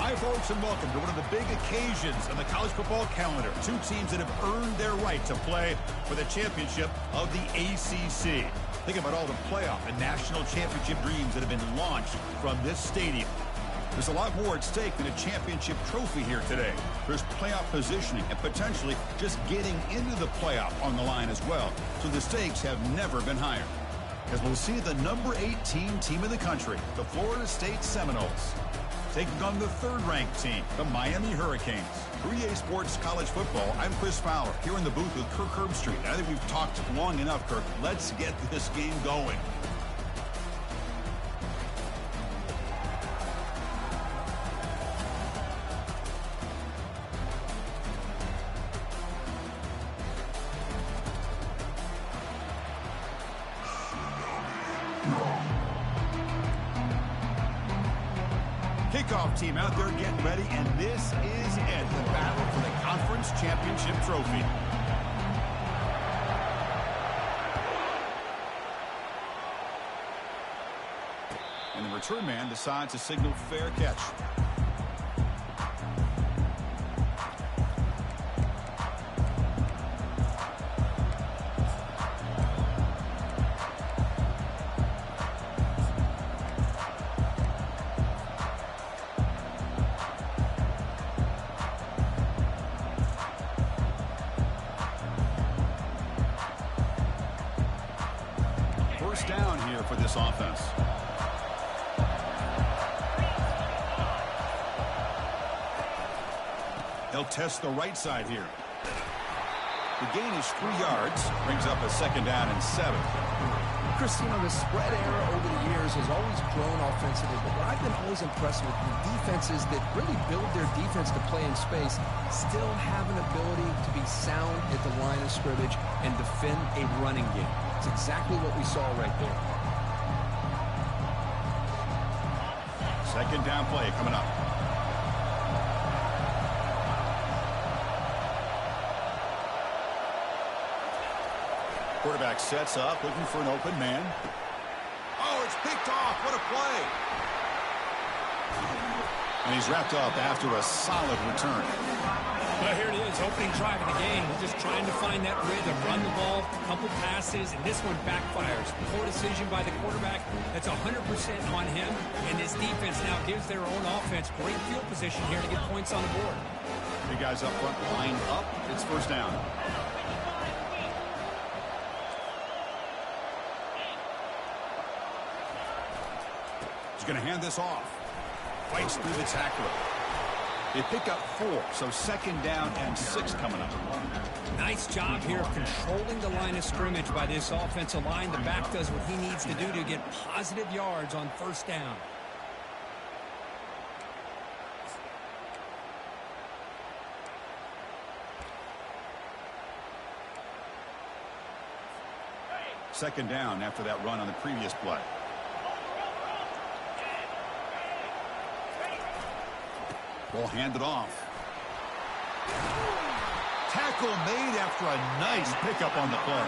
Hi, folks, and welcome to one of the big occasions on the college football calendar. Two teams that have earned their right to play for the championship of the ACC. Think about all the playoff and national championship dreams that have been launched from this stadium. There's a lot more at stake than a championship trophy here today. There's playoff positioning and potentially just getting into the playoff on the line as well. So the stakes have never been higher. As we'll see the number 18 team in the country, the Florida State Seminoles, taking on the third-ranked team, the Miami Hurricanes. For EA Sports College Football, I'm Chris Fowler, here in the booth with Kirk Herbstreit. I think we've talked long enough, Kirk. Let's get this game going. Kickoff team out there getting ready, and this is it, the battle for the conference championship trophy. And the return man decides to signal fair catch. First down here for this offense. They'll test the right side here. The gain is 3 yards, brings up a second down and 7. Chris, the spread era over the years has always grown offensively, but what I've been always impressed with the defenses that really build their defense to play in space still have an ability to be sound at the line of scrimmage and defend a running game. It's exactly what we saw right there. Second down play coming up. Quarterback sets up, looking for an open man. Oh, it's picked off. What a play. And he's wrapped up after a solid return. Well, here it is, opening drive of the game. We're just trying to find that rhythm, run the ball, a couple passes, and this one backfires. Poor decision by the quarterback. That's 100% on him, and this defense now gives their own offense great field position here to get points on the board. Three guys up front, line up. It's first down. He's going to hand this off. Fights through the tackler. They pick up 4, so second down and 6 coming up. Nice job here of controlling the line of scrimmage by this offensive line. The back does what he needs to do to get positive yards on first down. Second down after that run on the previous play. Ball handed off. Tackle made after a nice pickup on the play.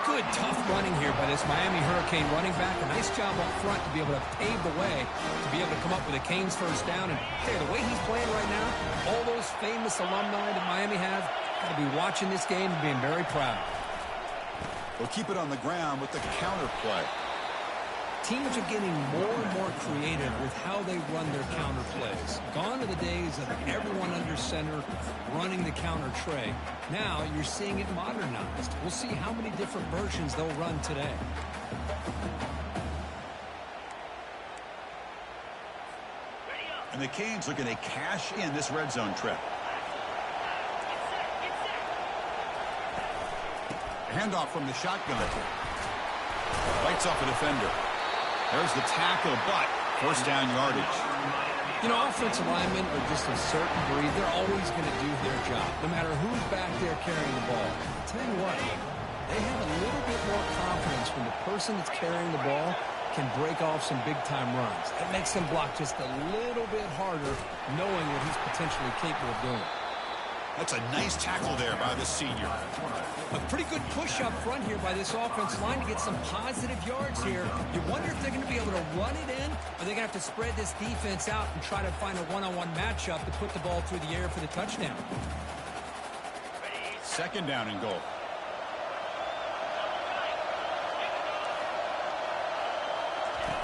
Good, tough running here by this Miami Hurricane running back. A nice job up front to be able to pave the way, to be able to come up with a Canes first down. And hey, the way he's playing right now, all those famous alumni that Miami have, got to be watching this game and being very proud. They'll keep it on the ground with the counter play. Teams are getting more and more creative with how they run their counter plays. Gone are the days of everyone under center running the counter tray. Now you're seeing it modernized. We'll see how many different versions they'll run today. And the Canes looking to cash in this red zone trip. Handoff from the shotgun. Bites off a defender. There's the tackle, but first down yardage. You know, offensive linemen are just a certain breed. They're always going to do their job, no matter who's back there carrying the ball. I'll tell you what, they have a little bit more confidence when the person that's carrying the ball can break off some big-time runs. It makes them block just a little bit harder, knowing what he's potentially capable of doing. That's a nice tackle there by the senior. A pretty good push up front here by this offensive line to get some positive yards here. You wonder if they're going to be able to run it in, or they're going to have to spread this defense out and try to find a one-on-one matchup to put the ball through the air for the touchdown. Second down and goal.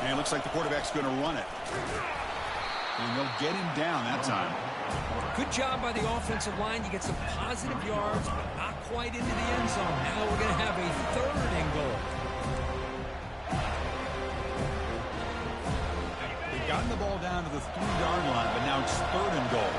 And it looks like the quarterback's going to run it. And they'll get him down that time. Good job by the offensive line. You get some positive yards, but not quite into the end zone. Now we're going to have a third and goal. They've gotten the ball down to the 3-yard line, but now it's third and goal.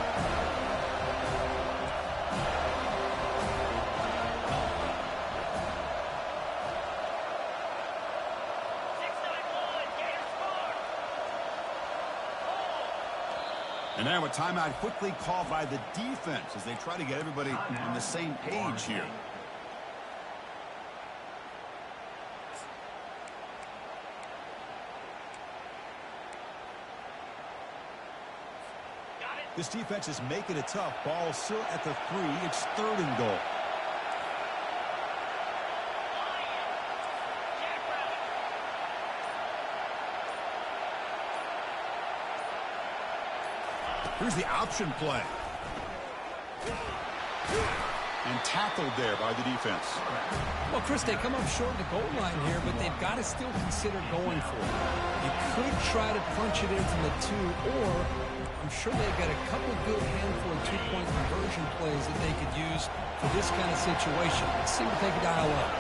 And now a timeout quickly called by the defense as they try to get everybody on the same page here. This defense is making it tough. Ball still at the 3. It's third and goal. Here's the option play. And tackled there by the defense. Well, Chris, they come up short of the goal line here, but they've got to still consider going for it. You could try to punch it in from the 2, or I'm sure they've got a couple good handful of 2-point conversion plays that they could use for this kind of situation. Let's see what they can dial up.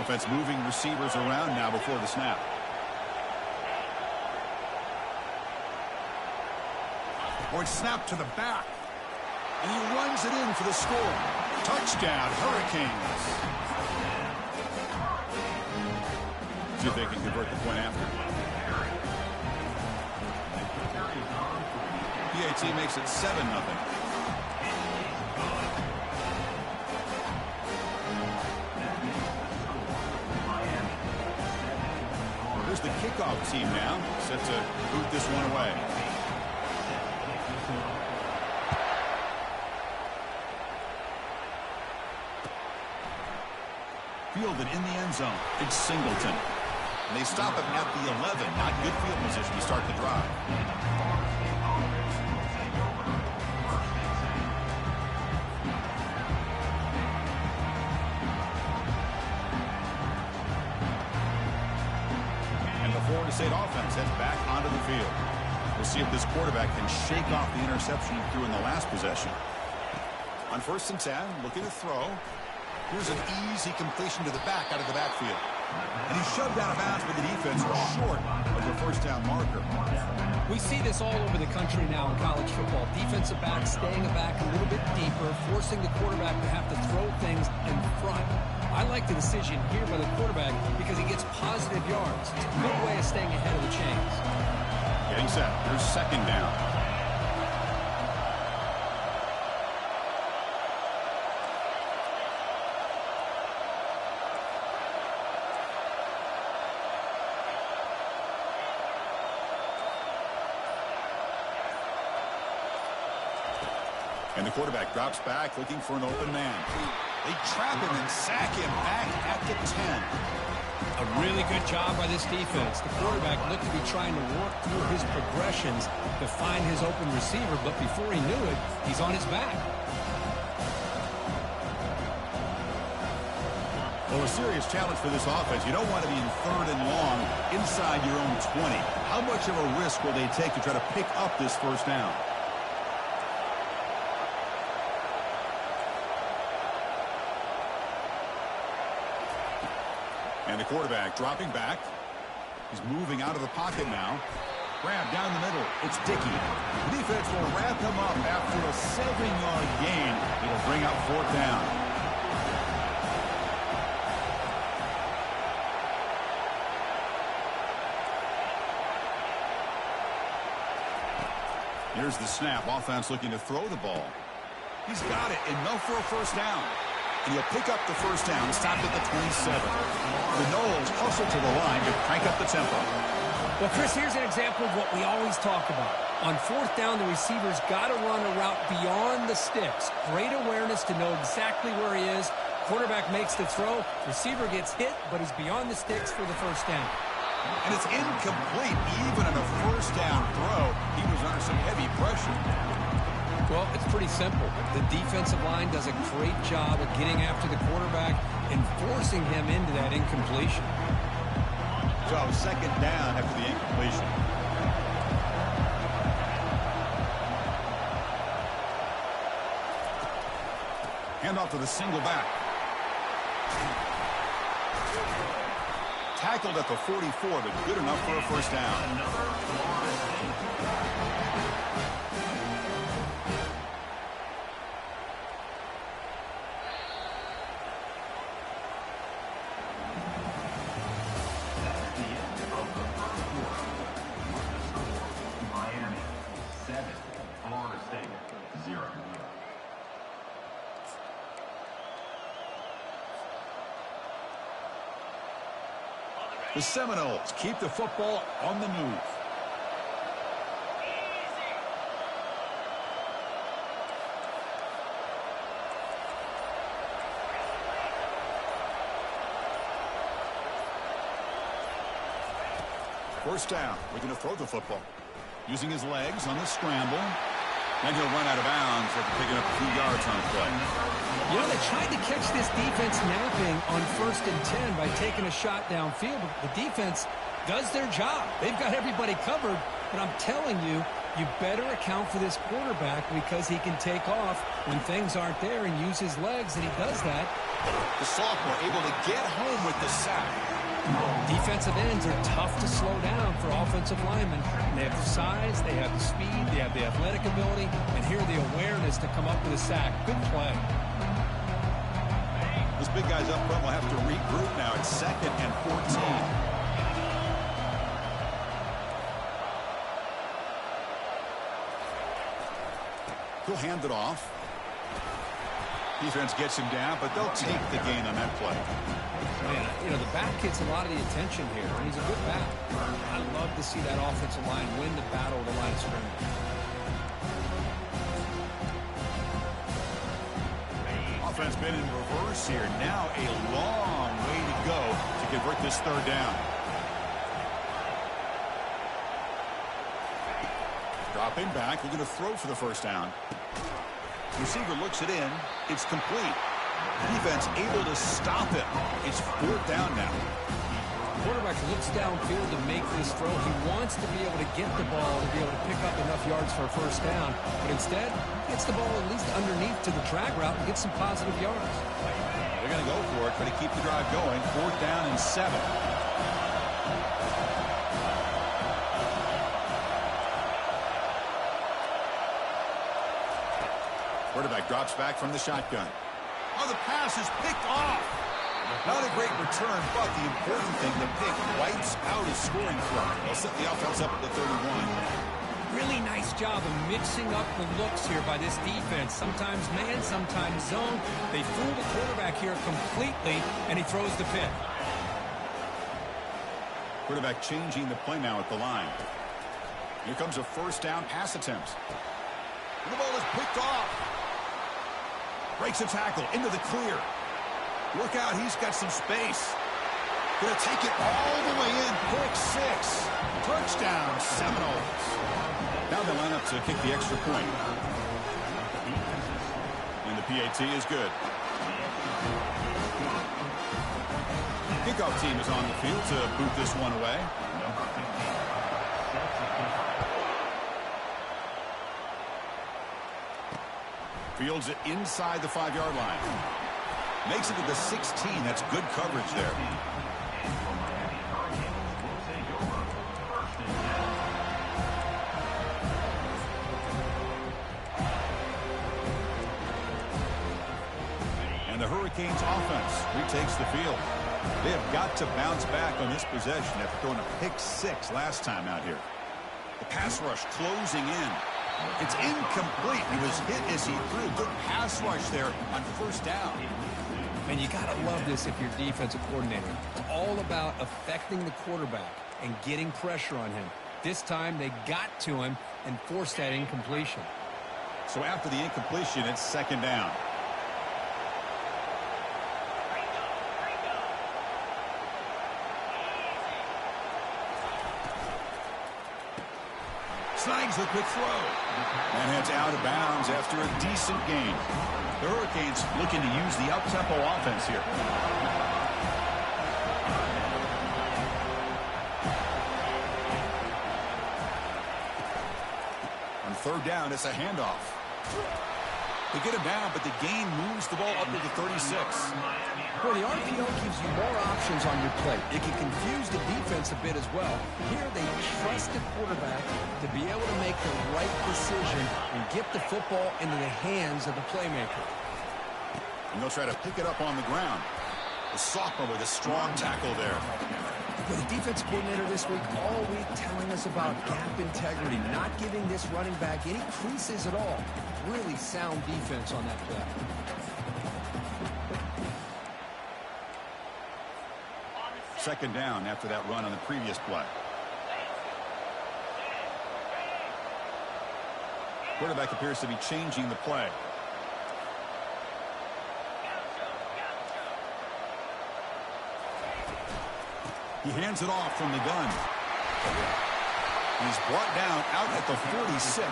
Offense moving receivers around now before the snap. Or it's snapped to the back. And he runs it in for the score. Touchdown, Hurricanes. See if they can convert the point after. PAT makes it 7-0. Here's the kickoff team now, set to boot this one away. Fielded in the end zone. It's Singleton. And they stop him at the 11. Not good field position to start the drive. And the Florida State offense heads back onto the field. We'll see if this quarterback can shake off the interception he threw in the last possession. On 1st and 10, looking to throw. Here's an easy completion to the back out of the backfield. And he's shoved out of bounds with the defense short of the first down marker. We see this all over the country now in college football. Defensive backs staying back a little bit deeper, forcing the quarterback to have to throw things in front. I like the decision here by the quarterback because he gets positive yards. It's a good way of staying ahead of the chains. Getting set. Here's second down. And the quarterback drops back, looking for an open man. They trap him and sack him back at the 10. A really good job by this defense. The quarterback looked to be trying to work through his progressions to find his open receiver, but before he knew it, he's on his back. Well, a serious challenge for this offense. You don't want to be in third and long inside your own 20. How much of a risk will they take to try to pick up this first down? And the quarterback dropping back. He's moving out of the pocket now. Grab down the middle. It's Dickey. The defense will wrap him up after a 7-yard gain. It'll bring up 4th down. Here's the snap. Offense looking to throw the ball. He's got it. Enough for a first down. And he'll pick up the first down, stopped at the 27. The Noles hustle to the line to crank up the tempo. Well, Chris, here's an example of what we always talk about. On fourth down, the receiver's got to run a route beyond the sticks. Great awareness to know exactly where he is. Quarterback makes the throw. Receiver gets hit, but he's beyond the sticks for the first down. And it's incomplete. Even on a first down throw, he was under some heavy pressure. Well, it's pretty simple. The defensive line does a great job of getting after the quarterback and forcing him into that incompletion. So second down after the incompletion. Hand off to the single back. Tackled at the 44, but good enough for a first down. Miami 7, Florida State 0. The Seminoles keep the football on the move. First down. We're going to throw the football. Using his legs on the scramble. Then he'll run out of bounds after picking up a few yards on the play. You know, they tried to catch this defense napping on 1st and 10 by taking a shot downfield, but the defense does their job. They've got everybody covered, but I'm telling you, you better account for this quarterback because he can take off when things aren't there and use his legs, and he does that. The sophomore able to get home with the sack. Defensive ends are tough to slow down for offensive linemen. They have the size, they have the speed, they have the athletic ability, and here the awareness to come up with a sack. Good play. Those big guys up front will have to regroup now at 2nd and 14. He'll hand it off. Defense gets him down, but they'll take the gain on that play. Man, you know, the back gets a lot of the attention here, and he's a good back. I love to see that offensive line win the battle of the line of scrimmage. Offense been in reverse here. Now a long way to go to convert this third down. Dropping back. We're going to throw for the first down. Receiver looks it in. It's complete. Defense able to stop it. It's 4th down now. Quarterback looks downfield to make this throw. He wants to be able to get the ball to be able to pick up enough yards for a first down. But instead, gets the ball at least underneath to the drag route and gets some positive yards. They're going to go for it, try to keep the drive going. 4th down and 7. Quarterback drops back from the shotgun. Oh, the pass is picked off. Not a great return, but the important thing, the pick wipes out his scoring threat. They'll set the offense up at the 31. Really nice job of mixing up the looks here by this defense. Sometimes man, sometimes zone. They fool the quarterback here completely, and he throws the pick. Quarterback changing the play now at the line. Here comes a first down pass attempt. And the ball is picked off. Breaks a tackle into the clear. Look out, he's got some space. Gonna take it all the way in. Pick 6. Touchdown, Seminoles. Now they line up to kick the extra point. And the PAT is good. Kickoff team is on the field to boot this one away. Fields it inside the 5-yard line. Makes it to the 16. That's good coverage there. And the Hurricanes offense retakes the field. They have got to bounce back on this possession after throwing a pick 6 last time out here. The pass rush closing in. It's incomplete. He was hit as he threw. Good pass rush there on first down. And you got to love this if you're defensive coordinator. It's all about affecting the quarterback and getting pressure on him. this time they got to him and forced that incompletion. So after the incompletion, it's second down. Snags the quick throw. And heads out of bounds after a decent gain. The Hurricanes looking to use the up-tempo offense here. On third down, it's a handoff. They get him down, but the gain moves the ball up to the 36. Well, the RPO gives you more options on your plate. It can confuse the defense a bit as well. Here, they trust the quarterback to be able to make the right decision and get the football into the hands of the playmaker. And they'll try to pick it up on the ground. The sophomore with a strong tackle there. The defense coordinator this week, all week telling us about gap integrity, not giving this running back any creases at all. Really sound defense on that play. Second down after that run on the previous play. Quarterback appears to be changing the play. He hands it off from the gun. He's brought down out at the 46.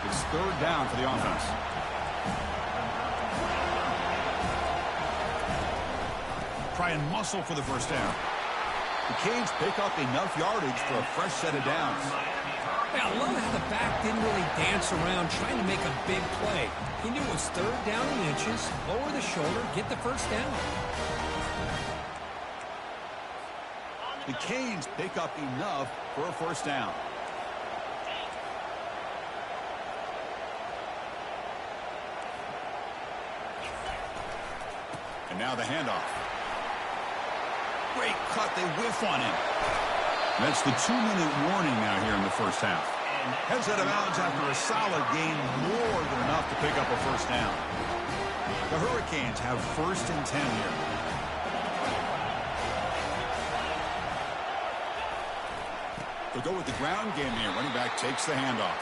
It's third down for the offense. Try and muscle for the first down. The Canes pick up enough yardage for a fresh set of downs. Yeah, I love how the back didn't really dance around trying to make a big play. He knew it was third down in inches, lower the shoulder, get the first down. The Canes pick up enough for a first down. And now the handoff. Great cut. They whiff on him. That's the 2-minute warning now here in the first half. Heads out of bounds after a solid gain, more than enough to pick up a first down. The Hurricanes have first and 10 here. They'll go with the ground game here. Running back takes the handoff.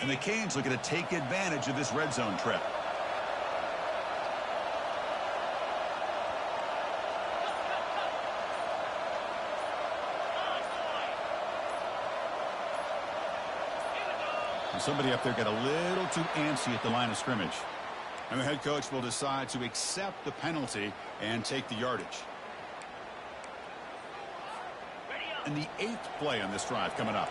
And the Canes looking to take advantage of this red zone trip. And somebody up there got a little too antsy at the line of scrimmage. And the head coach will decide to accept the penalty and take the yardage. And the 8th play on this drive coming up.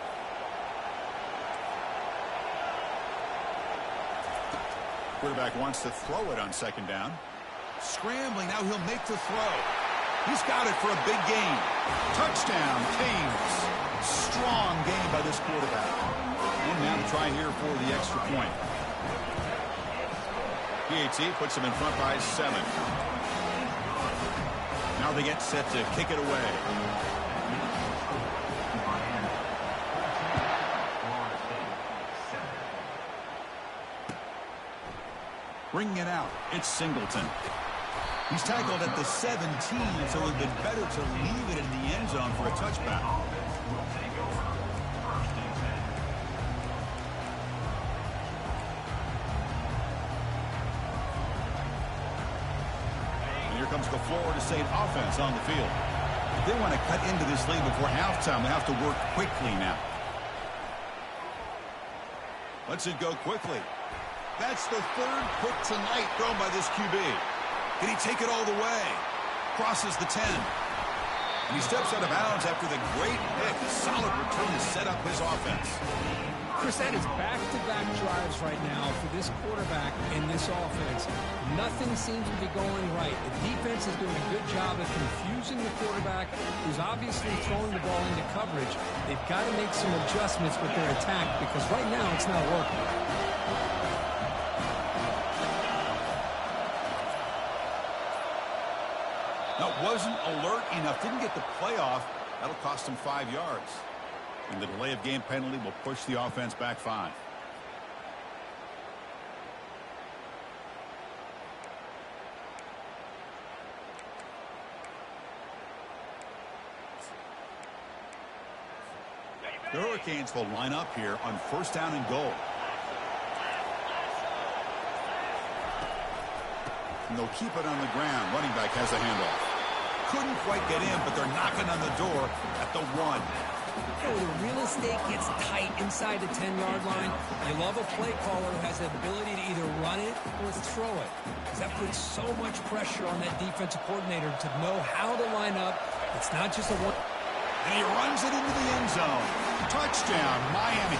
Quarterback wants to throw it on second down. Scrambling, now he'll make the throw. He's got it for a big gain. Touchdown, Canes. Strong game by this quarterback. And now to try here for the extra point. PAT puts him in front by 7. Now they get set to kick it away. Bringing it out, it's Singleton. He's tackled at the 17, so it would have been better to leave it in the end zone for a touchback. And here comes the Florida State offense on the field. If they want to cut into this lead before halftime, they have to work quickly now. Let's it go quickly. That's the third pick tonight thrown by this QB. Can he take it all the way? Crosses the 10. And he steps out of bounds after the great pick. A solid return to set up his offense. Chris, that is back-to-back drives right now for this quarterback and this offense. Nothing seems to be going right. The defense is doing a good job of confusing the quarterback, who's obviously throwing the ball into coverage. They've got to make some adjustments with their attack because right now it's not working. No, wasn't alert enough. Didn't get the play off. That'll cost him 5 yards. And the delay of game penalty will push the offense back 5. The Hurricanes will line up here on 1st down and goal. And they'll keep it on the ground. Running back has the handoff. Couldn't quite get in, but they're knocking on the door at the 1. You know, the real estate gets tight inside the 10-yard line. You love a play caller who has the ability to either run it or throw it, because that puts so much pressure on that defensive coordinator to know how to line up. It's not just a one. And he runs it into the end zone. Touchdown, Miami.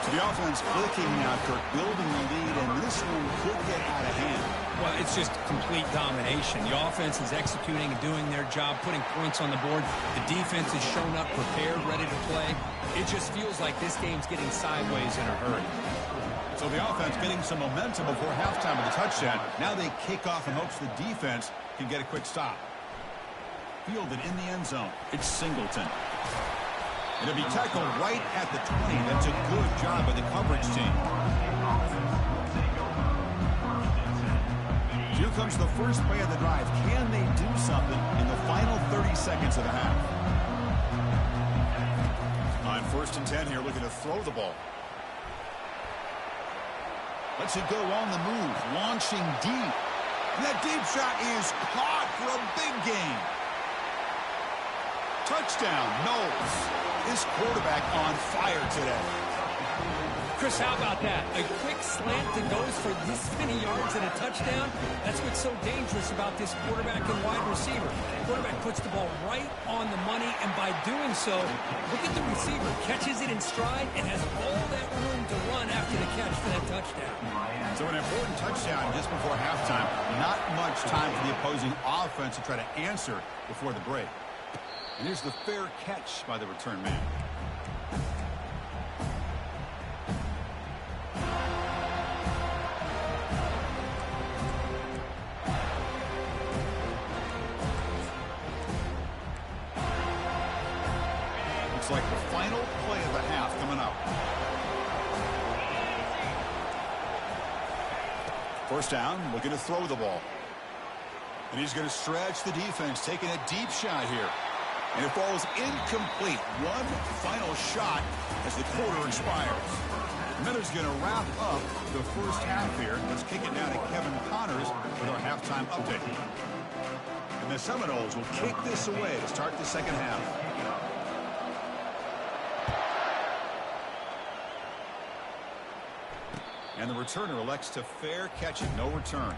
So the offense clicking now, Kirk, building the lead, and this one could get out of hand. Well, it's just complete domination. The offense is executing and doing their job, putting points on the board. The defense is shown up, prepared, ready to play. It just feels like this game's getting sideways in a hurry. So the offense getting some momentum before halftime with a touchdown. Now they kick off in hopes the defense can get a quick stop. Fielded in the end zone. It's Singleton. It'll be tackled right at the 20. That's a good job by the coverage team. Here comes the first play of the drive. Can they do something in the final 30 seconds of the half? On 1st and 10 here, looking to throw the ball. Lets it go on the move, launching deep. And that deep shot is caught for a big gain. Touchdown, Knowles. This quarterback on fire today. Chris, how about that? A quick slant that goes for this many yards and a touchdown. That's what's so dangerous about this quarterback and wide receiver. The quarterback puts the ball right on the money, and by doing so, look at the receiver. Catches it in stride and has all that room to run after the catch for that touchdown. So an important touchdown just before halftime. Not much time for the opposing offense to try to answer before the break. And here's the fair catch by the return man. Looks like the final play of the half coming up. 1st down, looking to throw the ball. And he's going to stretch the defense, taking a deep shot here. And it falls incomplete. One final shot as the quarter expires. Miller's going to wrap up the first half here. Let's kick it down to Kevin Connors with our halftime update. And the Seminoles will kick this away to start the second half. And the returner elects to fair catch it. No return.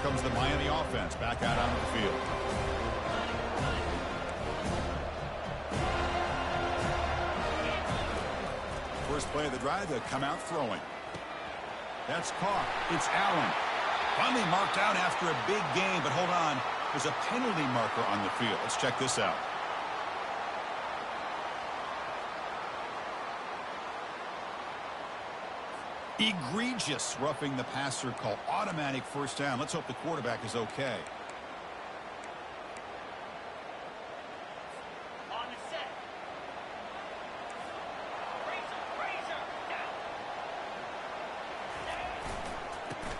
Comes the Miami offense back out onto the field. First play of the drive, they come out throwing. That's caught. It's Allen. Finally marked out after a big game, but hold on. There's a penalty marker on the field. Let's check this out. Egregious roughing the passer call. Automatic 1st down. Let's hope the quarterback is okay. On the set. Razor, down.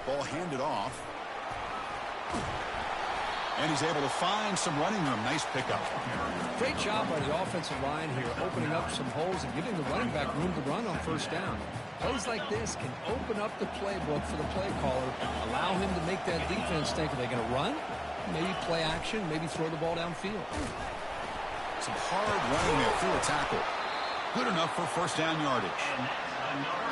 Ball handed off. And he's able to find some running room. Nice pickup. Great job by the offensive line here, opening up some holes and giving the running back room to run on 1st down. Plays like this can open up the playbook for the play caller, allow him to make that defense think, are they going to run? Maybe play action, maybe throw the ball downfield. Some hard running there through a tackle. Good enough for 1st down yardage.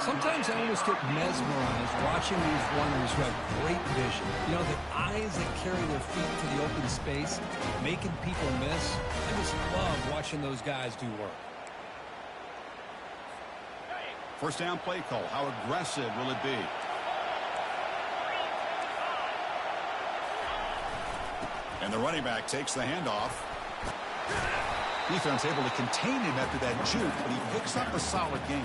Sometimes I almost get mesmerized watching these runners who have great vision. You know, the eyes that carry their feet to the open space, making people miss. I just love watching those guys do work. First down play call. How aggressive will it be? And the running back takes the handoff. Defense able to contain him after that juke, but he picks up a solid gain.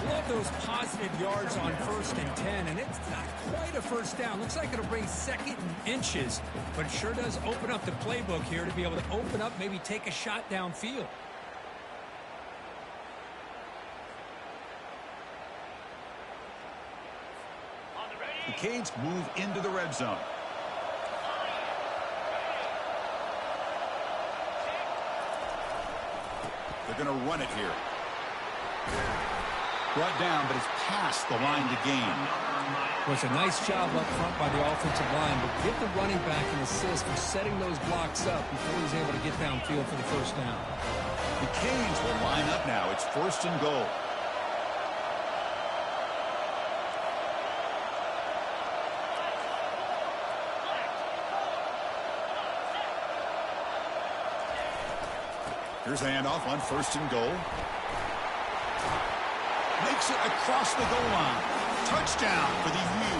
Love those positive yards on 1st and 10, and it's not quite a first down. Looks like it'll bring 2nd and inches, but it sure does open up the playbook here to be able to open up, maybe take a shot downfield. The Canes move into the red zone. They're going to run it here. Brought down, but it's past the line to gain. Well, it's a nice job up front by the offensive line, but give the running back an assist for setting those blocks up before he's able to get downfield for the first down. The Canes will line up now. It's 1st and goal. Here's the handoff on 1st and goal. Makes it across the goal line. Touchdown for the U.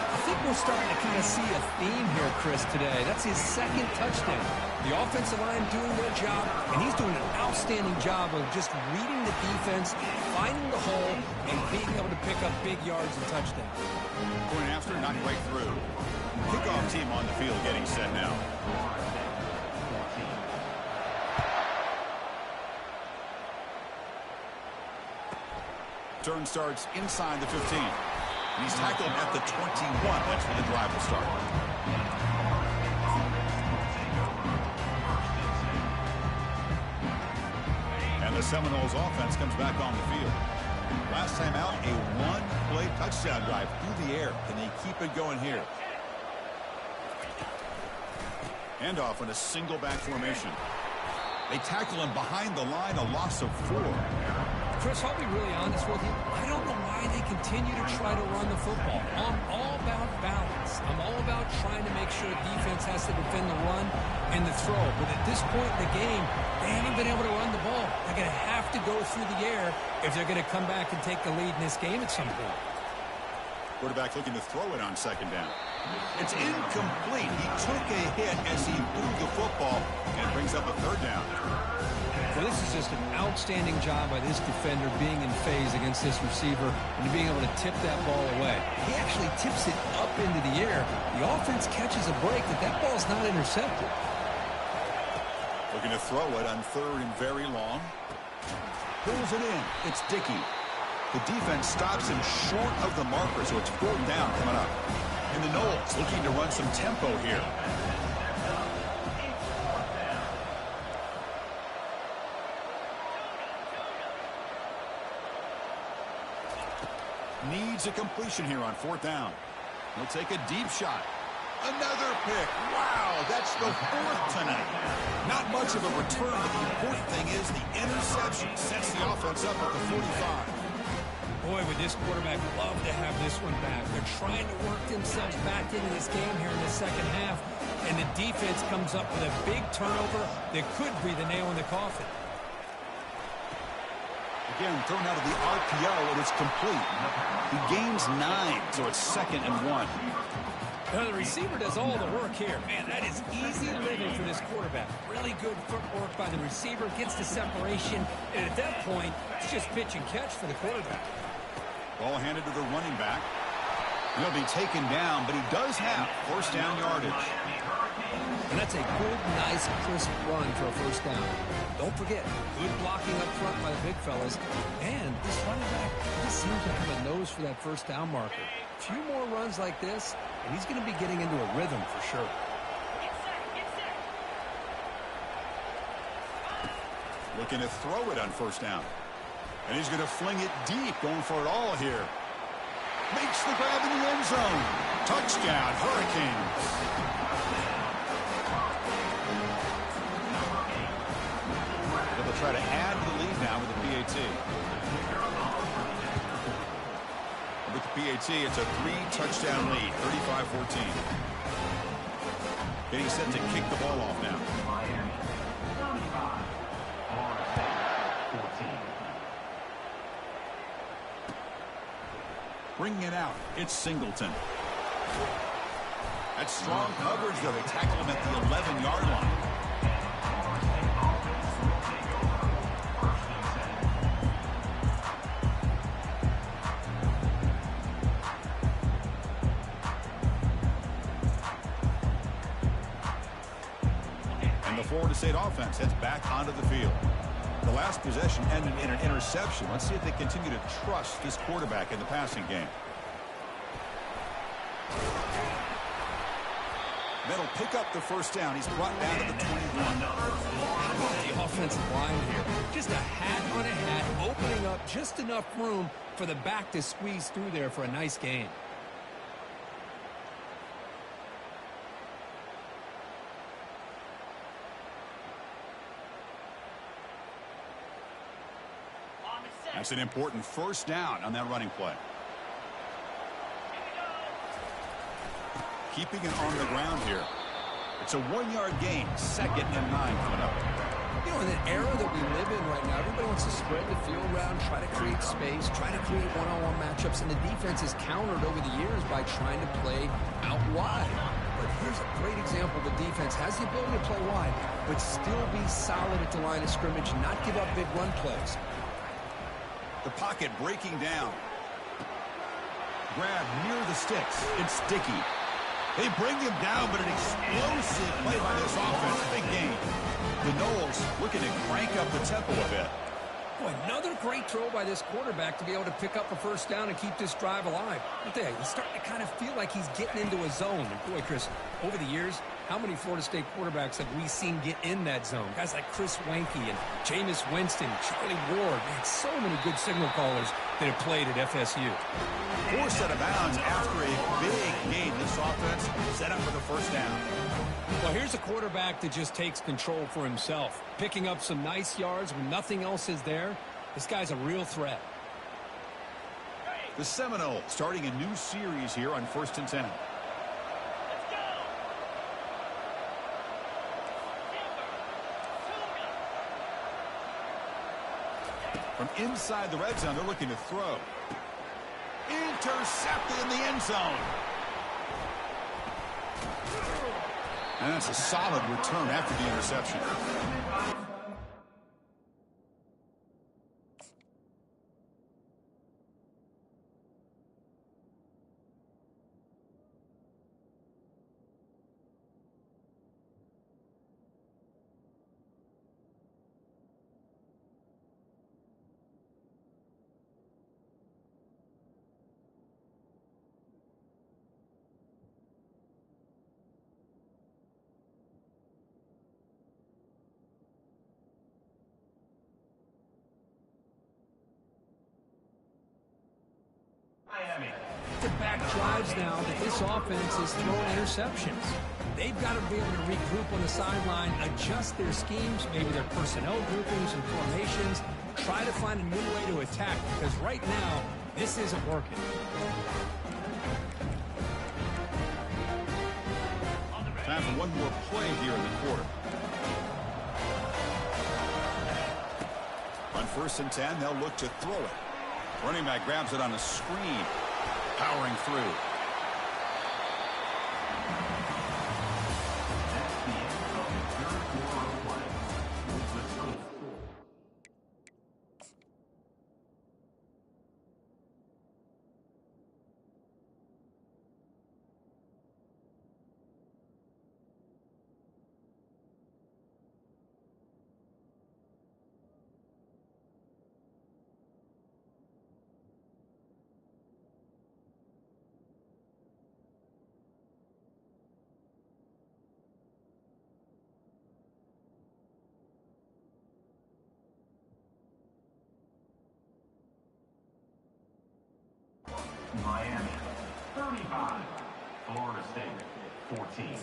I think we're starting to kind of see a theme here, Chris, today. That's his 2nd touchdown. The offensive line doing their job, and he's doing an outstanding job of just reading the defense, finding the hole, and being able to pick up big yards and touchdowns. Going after, not quite through. Kickoff team on the field getting set now. Turn starts inside the 15. And he's tackled at the 21. That's where the drive will start. And the Seminoles offense comes back on the field. Last time out, a one-play touchdown drive through the air. Can they keep it going here? Handoff in a single back formation. They tackle him behind the line, a loss of 4. Chris, I'll be really honest with you. I don't know why they continue to try to run the football. I'm all about balance. I'm all about trying to make sure defense has to defend the run and the throw. But at this point in the game, they haven't been able to run the ball. They're going to have to go through the air if they're going to come back and take the lead in this game at some point. Quarterback looking to throw it on 2nd down. It's incomplete. He took a hit as he threw the football and brings up a 3rd down. Well, this is just an outstanding job by this defender being in phase against this receiver and being able to tip that ball away. He actually tips it up into the air. The offense catches a break that ball's not intercepted. Looking to throw it on 3rd and very long. Pulls it in. It's Dickey. The defense stops him short of the marker, so it's 4th down coming up. And the Noles looking to run some tempo here. Needs a completion here on 4th down. He'll take a deep shot. Another pick. Wow, that's the 4th tonight. Not much of a return, but the important thing is the interception sets the offense up at the 45. Boy, would this quarterback love to have this one back. They're trying to work themselves back into this game here in the 2nd half, and the defense comes up with a big turnover that could be the nail in the coffin. Again, thrown out of the RPO, and it's complete. He gains 9, so it's 2nd and 1. Now, the receiver does all the work here. Man, that is easy living for this quarterback. Really good footwork by the receiver, gets the separation, and at that point, it's just pitch and catch for the quarterback. Ball handed to the running back. He'll be taken down, but he does have 1st down yardage. And that's a good, nice, crisp run for a 1st down. Don't forget, good blocking up front by the big fellas. And this running back just seems to have a nose for that 1st down marker. A few more runs like this, and he's going to be getting into a rhythm for sure. Looking to throw it on 1st down. And he's going to fling it deep, going for it all here. Makes the grab in the end zone. Touchdown, Hurricanes. They'll try to add to the lead now with the PAT. with the PAT. It's a 3-touchdown lead, 35-14. Getting set to kick the ball off now. Miami, 35. Florida State, 14. Bringing it out, it's Singleton. That's strong coverage, though. They tackle him at the 11-yard line. And the Florida State offense heads back onto the field. The last possession ended in an interception. Let's see if they continue to trust this quarterback in the passing game. That'll pick up the first down. He's brought down to the 21. How about the offensive line here? Just a hat on a hat, opening up just enough room for the back to squeeze through there for a nice gain. On the set. That's an important first down on that running play. Keeping it on the ground here. It's a 1-yard gain, 2nd and 9 coming up. You know, in the era that we live in right now, everybody wants to spread the field around, try to create space, try to create one-on-one matchups, and the defense is countered over the years by trying to play out wide. But here's a great example. The defense has the ability to play wide, but still be solid at the line of scrimmage, not give up big run plays. The pocket breaking down. Grab near the sticks. It's Dickey. They bring him down, but an explosive play by this offense. Big gain. The Noles looking to crank up the tempo a bit. Boy, another great throw by this quarterback to be able to pick up a first down and keep this drive alive. I tell you, he's starting to kind of feel like he's getting into a zone. And boy, Chris, over the years, how many Florida State quarterbacks have we seen get in that zone? Guys like Chris Wanke and Jameis Winston, Charlie Ward. Man, so many good signal callers that have played at FSU. Forced out of bounds after a big gain. This offense set up for the first down. Well, here's a quarterback that just takes control for himself, picking up some nice yards when nothing else is there. This guy's a real threat. The Seminoles starting a new series here on 1st and 10. Let's go. From inside the red zone, they're looking to throw. Intercepted in the end zone. And that's a solid return after the interception. Miami. The back drives now that this offense is throwing interceptions. They've got to be able to regroup on the sideline, adjust their schemes, maybe their personnel groupings and formations, try to find a new way to attack, because right now, this isn't working. Time for one more play here in the quarter. On 1st and 10, they'll look to throw it. Running back grabs it on a screen, powering through. That's the end of the third quarter of play. With the score. Miami, 35. Florida State, 14.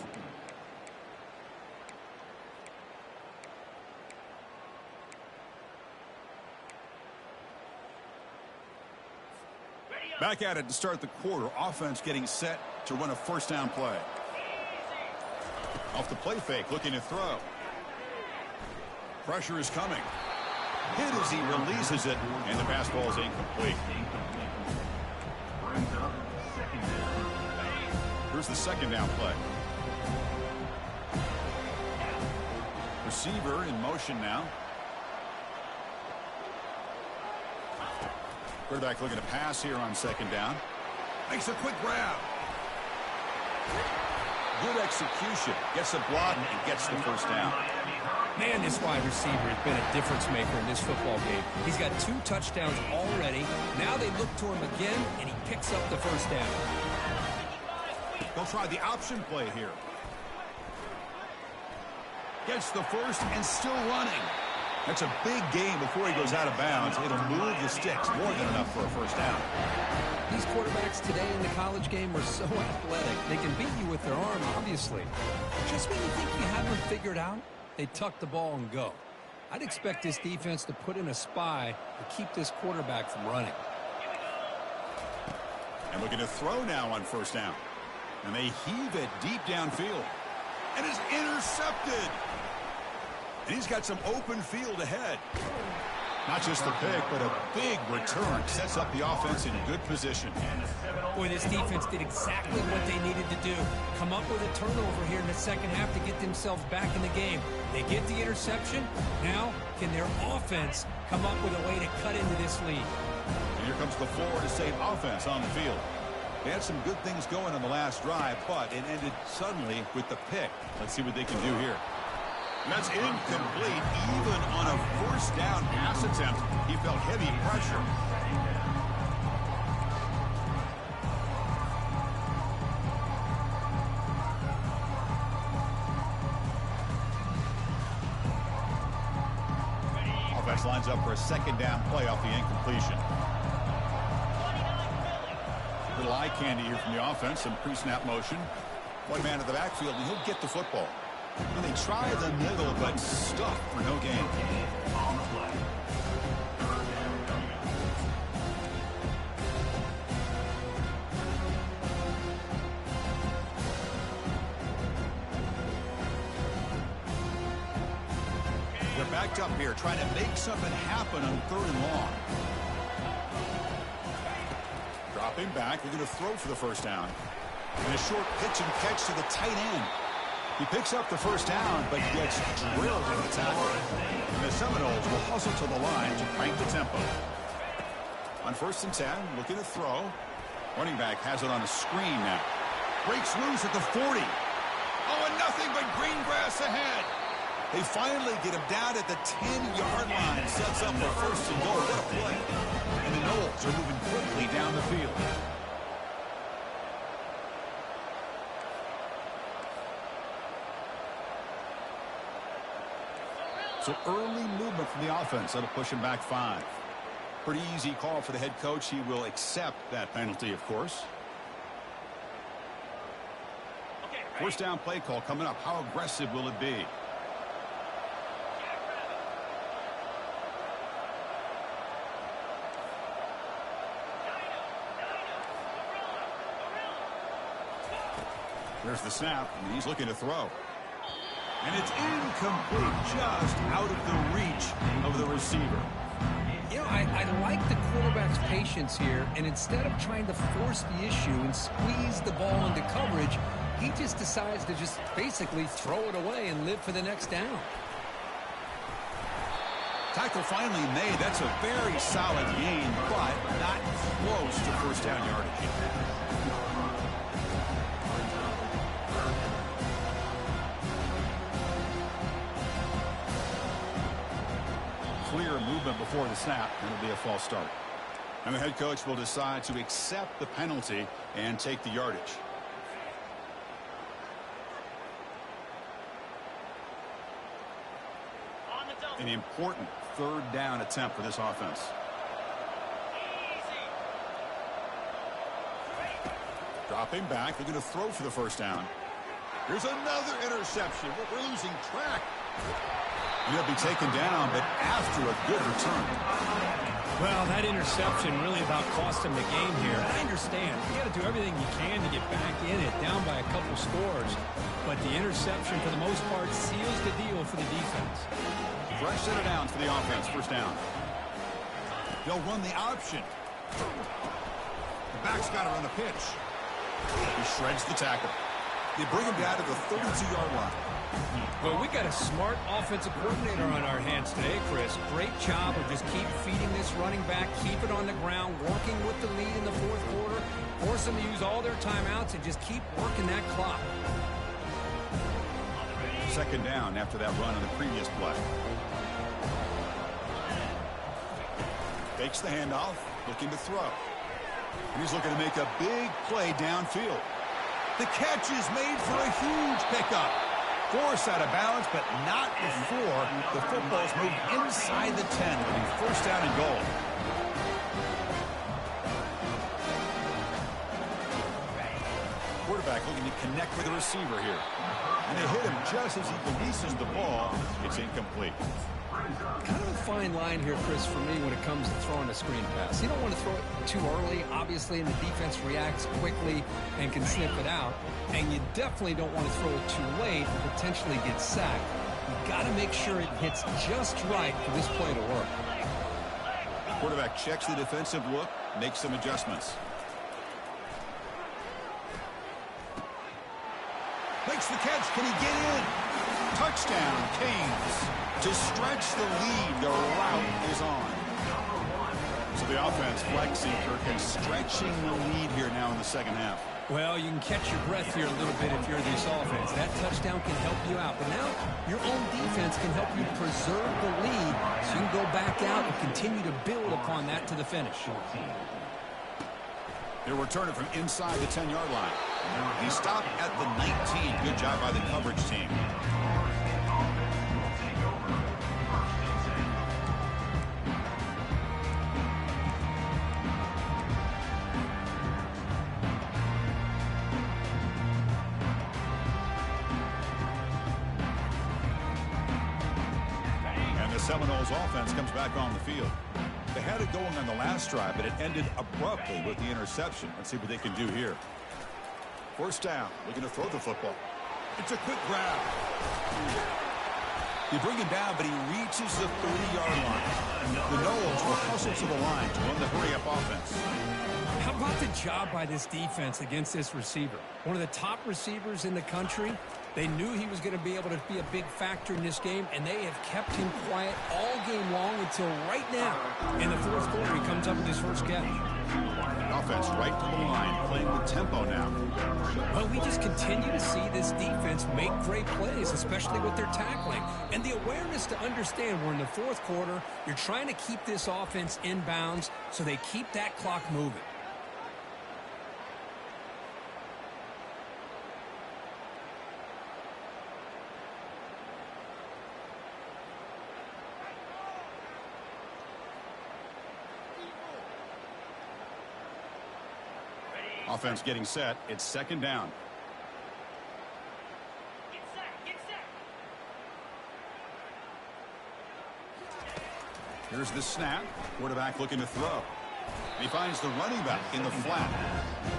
Ready Back at it to start the quarter. Offense getting set to run a first down play. Off the play fake, looking to throw. Pressure is coming. Hit as he releases it, and the pass ball is incomplete. Brings up second down. Here's the second down play. Receiver in motion now. Quarterback looking to pass here on second down. Makes a quick grab. Good execution. Gets a block and gets the first down. Man, this wide receiver has been a difference maker in this football game. He's got 2 touchdowns already. Now they look to him again, and he picks up the first down. They'll try the option play here. Gets the first and still running. That's a big gain before he goes out of bounds. It'll move the sticks more than enough for a first down. These quarterbacks today in the college game are so athletic. They can beat you with their arm, obviously. Just when you think you have them figured out, they tuck the ball and go. I'd expect this defense to put in a spy to keep this quarterback from running. And looking to throw now on first down. And they heave it deep downfield. And is intercepted. And he's got some open field ahead. Not just the pick, but a big return. Sets up the offense in good position. Boy, this defense did exactly what they needed to do. Come up with a turnover here in the second half to get themselves back in the game. They get the interception. Now, can their offense come up with a way to cut into this lead? And here comes the Florida State offense on the field. They had some good things going on the last drive, but it ended suddenly with the pick. Let's see what they can do here. And that's incomplete. Even on a first down pass attempt, he felt heavy pressure. Offense lines up for a second down play off the incompletion. Little eye candy here from the offense. Some pre-snap motion. One man in the backfield, and he'll get the football. And they try the middle, but stuck for no gain. On the play. They're backed up here, trying to make something happen on third and long. Dropping back, they're going to throw for the first down. And a short pitch and catch to the tight end. He picks up the first down, but gets drilled in the tackle. And the Seminoles will hustle to the line to crank the tempo. On 1st and 10, looking to throw. Running back has it on a screen now. Breaks loose at the 40. Oh, and nothing but green grass ahead. They finally get him down at the 10-yard line. Sets up a first and goal. What a play. And the Noles are moving quickly down the field. So early movement from the offense. That'll push him back 5. Pretty easy call for the head coach. He will accept that penalty, of course. First down play call coming up. How aggressive will it be? There's the snap, and he's looking to throw. And it's incomplete, just out of the reach of the receiver. You know, I like the quarterback's patience here, and instead of trying to force the issue and squeeze the ball into coverage, he just decides to just basically throw it away and live for the next down. Tackle finally made. That's a very solid gain, but not close to first down yardage. Clear movement before the snap, and it'll be a false start. And the head coach will decide to accept the penalty and take the yardage. An important third down attempt for this offense. Dropping back, they're going to throw for the first down. Here's another interception. We're losing track. And he'll be taken down, but after a good return. Well, that interception really about cost him the game here. And I understand. You got to do everything you can to get back in it, down by a couple scores. But the interception, for the most part, seals the deal for the defense. Fresh set of downs for the offense. First down. They'll run the option. The back's got her on the pitch. He shreds the tackle. They bring him down to the 32-yard line. Well, we got a smart offensive coordinator on our hands today, Chris. Great job of just keep feeding this running back, keep it on the ground, working with the lead in the fourth quarter, force them to use all their timeouts, and just keep working that clock. Second down after that run on the previous play. Takes the handoff, looking to throw. And he's looking to make a big play downfield. The catch is made for a huge pickup. Forced out of bounds, but not before the football's moved inside the 10. It'll be first down and goal. Quarterback looking to connect with the receiver here. And they hit him just as he releases the ball. It's incomplete. Kind of a fine line here, Chris, for me when it comes to throwing a screen pass. You don't want to throw it too early, obviously, and the defense reacts quickly and can sniff it out. And you definitely don't want to throw it too late and potentially get sacked. You've got to make sure it hits just right for this play to work. Quarterback checks the defensive look, makes some adjustments. Makes the catch. Can he get in? Touchdown, Canes. To stretch the lead, the route is on. So the offense flexing, Kirk, stretching the lead here now in the second half. Well, you can catch your breath here a little bit if you're this offense. That touchdown can help you out. But now your own defense can help you preserve the lead so you can go back out and continue to build upon that to the finish. They'll return it from inside the 10-yard line. He stopped at the 19. Good job by the coverage team. Seminoles offense comes back on the field. They had it going on the last drive, but it ended abruptly with the interception. Let's see what they can do here. First down, looking to throw the football. It's a quick grab. They bring him down, but he reaches the 30-yard line. The Noles will hustle to the line to run the hurry-up offense. How about the job by this defense against this receiver? One of the top receivers in the country. They knew he was going to be able to be a big factor in this game, and they have kept him quiet all game long until right now. In the fourth quarter, he comes up with his first catch. Offense right to the line, playing with tempo now. Well, we just continue to see this defense make great plays, especially with their tackling. And the awareness to understand we're in the fourth quarter, you're trying to keep this offense in bounds so they keep that clock moving. Offense getting set. It's second down. Get set, get set. Here's the snap. Quarterback looking to throw. He finds the running back in the flat.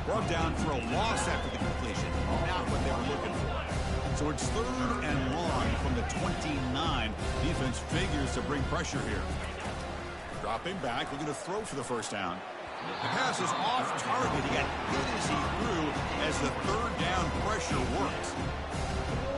Brought down for a loss after the completion. Not what they were looking for. So it's third and long from the 29. Defense figures to bring pressure here. Dropping back, looking to throw for the first down. The pass is off target. He got hit as he threw as the third down pressure works.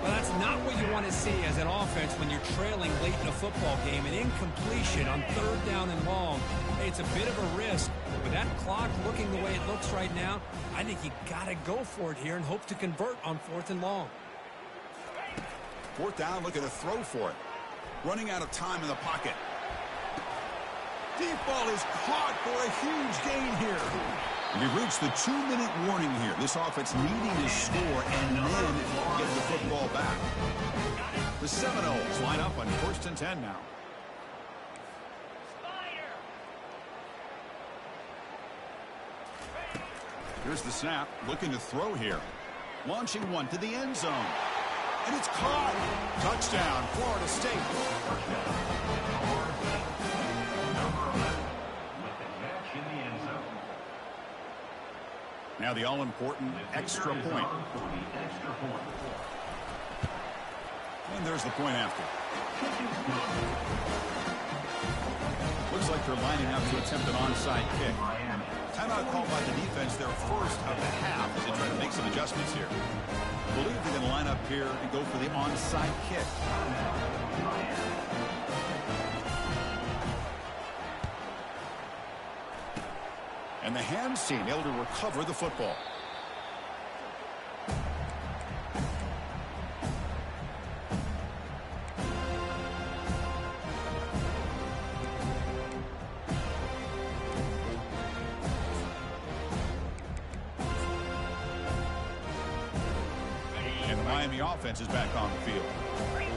Well, that's not what you want to see as an offense when you're trailing late in a football game. An incompletion on third down and long. It's a bit of a risk. With that clock looking the way it looks right now, I think you got to go for it here and hope to convert on fourth and long. Fourth down, looking to throw for it. Running out of time in the pocket. Deep ball is caught for a huge gain here. And we reached the 2-minute warning here. This offense needing to score and then get the football back. The Seminoles line up on first and 10 now. Here's the snap, looking to throw here. Launching one to the end zone. And it's caught. Touchdown, Florida State. Now the all-important extra point. And there's the point after. Looks like they're lining up to attempt an onside kick. Timeout called by the defense, their first of the half, as they try to make some adjustments here. I believe they're going to line up here and go for the onside kick. And the hands team able to recover the football. And the Miami offense is back on the field.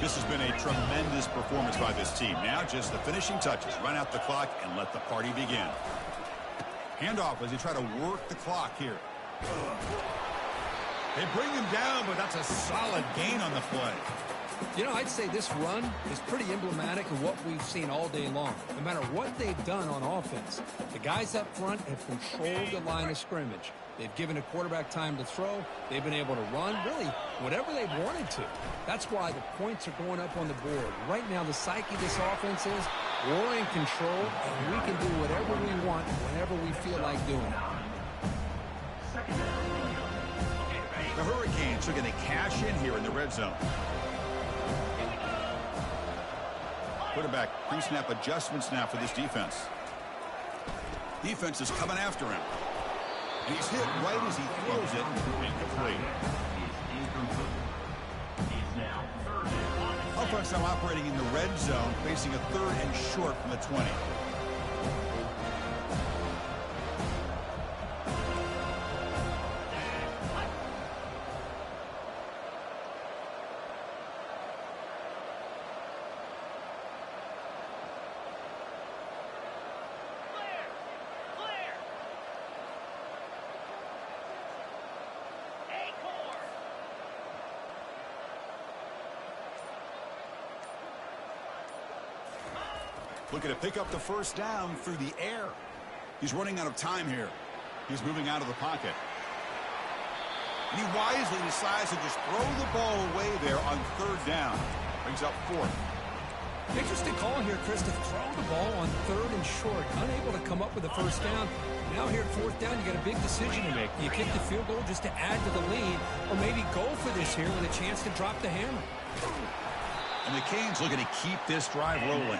This has been a tremendous performance by this team. Now just the finishing touches. Run out the clock and let the party begin. Handoff as they try to work the clock here. They bring him down, but that's a solid gain on the play. You know, I'd say this run is pretty emblematic of what we've seen all day long. No matter what they've done on offense, the guys up front have controlled the line of scrimmage. They've given a quarterback time to throw. They've been able to run, really, whatever they wanted to. That's why the points are going up on the board. Right now, the psyche of this offense is we're in control, and we can do whatever we want whenever we feel like doing it. The Hurricanes are going to cash in here in the red zone. Quarterback pre-snap adjustments now for this defense. Defense is coming after him. And he's hit right as he throws it. Incomplete. Offense now operating in the red zone, facing a 3rd and short from the 20. Looking to pick up the first down through the air. He's running out of time here. He's moving out of the pocket. And he wisely decides to just throw the ball away there on 3rd down. Brings up 4th. Interesting call here, Chris, to throw the ball on 3rd and short. Unable to come up with a first down. Now here at 4th down, you got a big decision to make. Do you kick the field goal just to add to the lead, or maybe go for this here with a chance to drop the hammer? And the Canes looking to keep this drive rolling.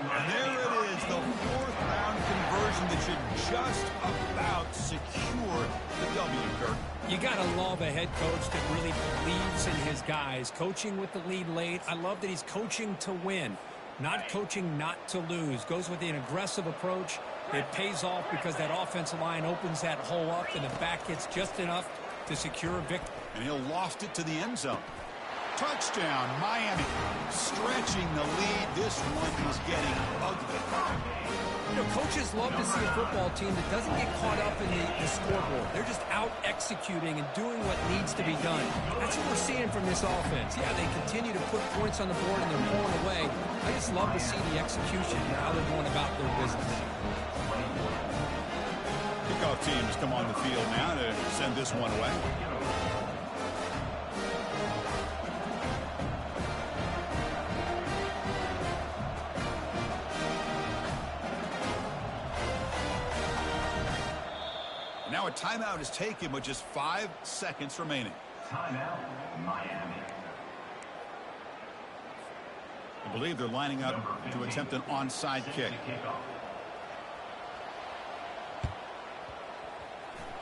And there it is, the 4th down conversion that should just about secure the W, Kirk. You got to love a head coach that really believes in his guys. Coaching with the lead late. I love that he's coaching to win, not coaching not to lose. Goes with an aggressive approach. It pays off because that offensive line opens that hole up and the back gets just enough to secure a victory. And he'll loft it to the end zone. Touchdown, Miami. Stretching the lead. This one is getting ugly. You know, coaches love to see a football team that doesn't get caught up in the scoreboard. They're just out executing and doing what needs to be done. That's what we're seeing from this offense. Yeah, they continue to put points on the board and they're pulling away. I just love to see the execution and how they're going about their business. Kickoff teams come on the field now to send this one away. Now a timeout is taken with just 5 seconds remaining. Timeout, Miami. I believe they're lining up to attempt an onside kick.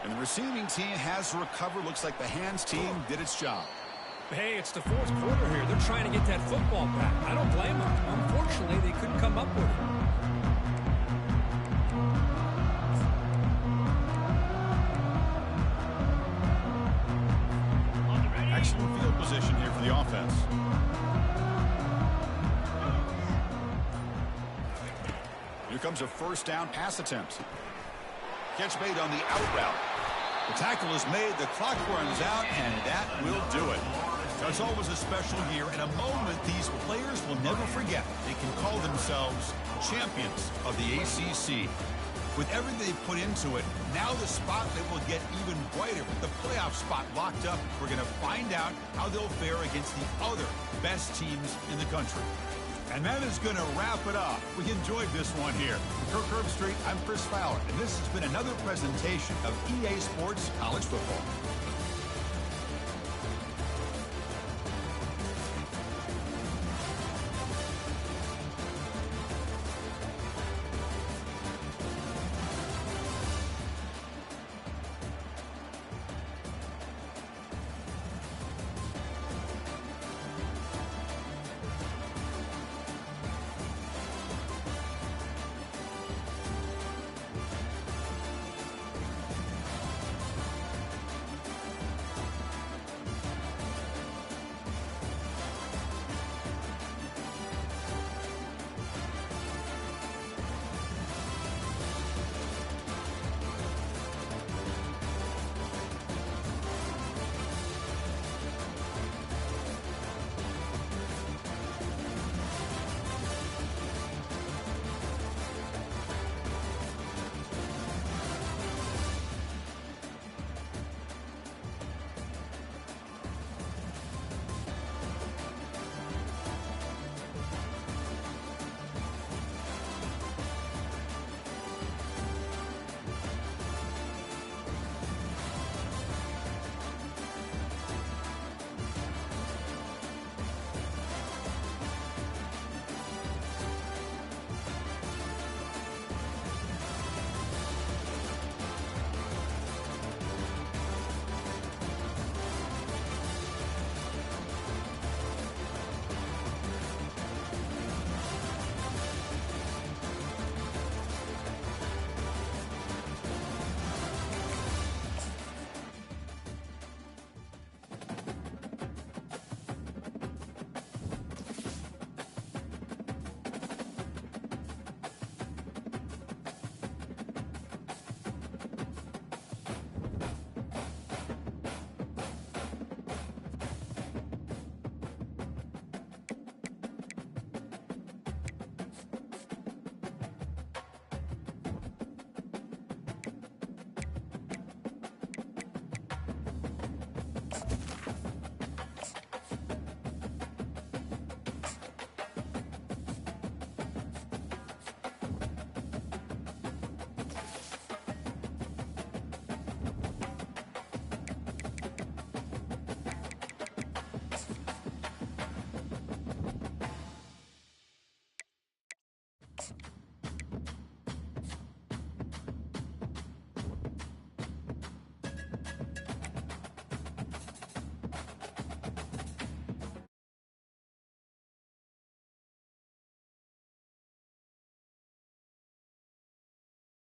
And the receiving team has recovered. Looks like the hands team did its job. Hey, it's the 4th quarter here. They're trying to get that football back. I don't blame them. Unfortunately, they couldn't come up with it. Excellent field position here for the offense. Here comes a 1st down pass attempt. Catch made on the out route. The tackle is made, the clock runs out, and that will do it. It's always a special year and a moment these players will never forget. They can call themselves champions of the ACC. With everything they've put into it, now the spotlight will get even brighter. With the playoff spot locked up, we're going to find out how they'll fare against the other best teams in the country. And that is going to wrap it up. We enjoyed this one here. For Kirk Herbstreit, I'm Chris Fowler, and this has been another presentation of EA Sports College Football.